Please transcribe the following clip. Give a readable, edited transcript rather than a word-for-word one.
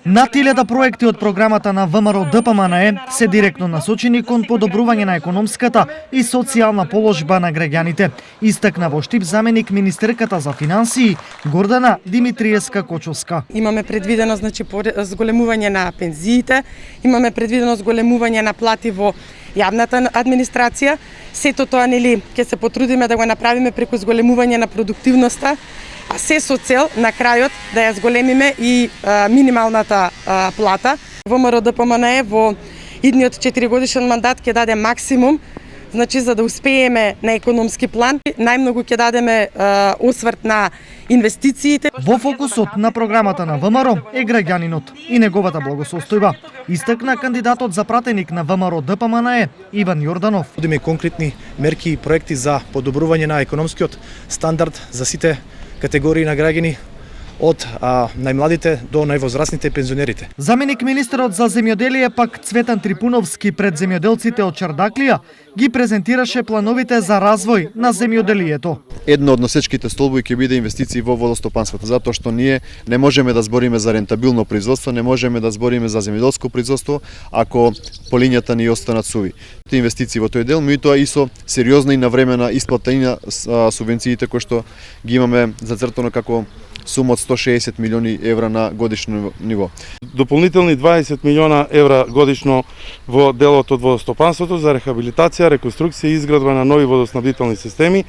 Над 1000 проекти од програмата на ВМРО ДПМНЕ се директно насочени кон подобрување на економската и социјална положба на граѓаните, истакна во Штип заменик министерката за финансии Гордана Димитриевска-Кочовска. Имаме предвидено зголемување на пензиите, имаме предвидено зголемување на плати во јавната администрација. Сето тоа ќе се потрудиме да го направиме преку зголемување на продуктивноста, а се со цел на крајот да ја зголемиме и минималната плата. ВМРО ДПМНЕ во идниот 4-годишен мандат ќе даде максимум, за да успееме на економски план. Најмногу ќе дадеме осврт на инвестициите. Во фокусот на програмата на ВМРО е граѓанинот и неговата благосостојба, истакна кандидатот за пратеник на ВМРО ДПМНЕ Иван Јорданов. Нудиме конкретни мерки и проекти за подобрување на економскиот стандард за сите категории на граѓани, од најмладите до највозрастните пензионерите. Заменик министерот за земјоделие пак Цветан Трипуновски пред земјоделците од Чардаклија ги презентираше плановите за развој на земјоделието. Едно од носечките столбови ќе биде инвестиции во водостопанството, затоа што ние не можеме да збориме за рентабилно производство, не можеме да збориме за земјоделско производство ако полињата ни останат суви. Инвестиции во тој дел, меѓутоа и со сериозна и навремена исплата и на субвенциите кои што ги имаме зацртано како сума од 160 милиони евра на годишно ниво. Дополнителни 20 милиона евра годишно во делот од водостопанството за рехабилитација, реконструкција и изградба на нови водоснабдителни системи.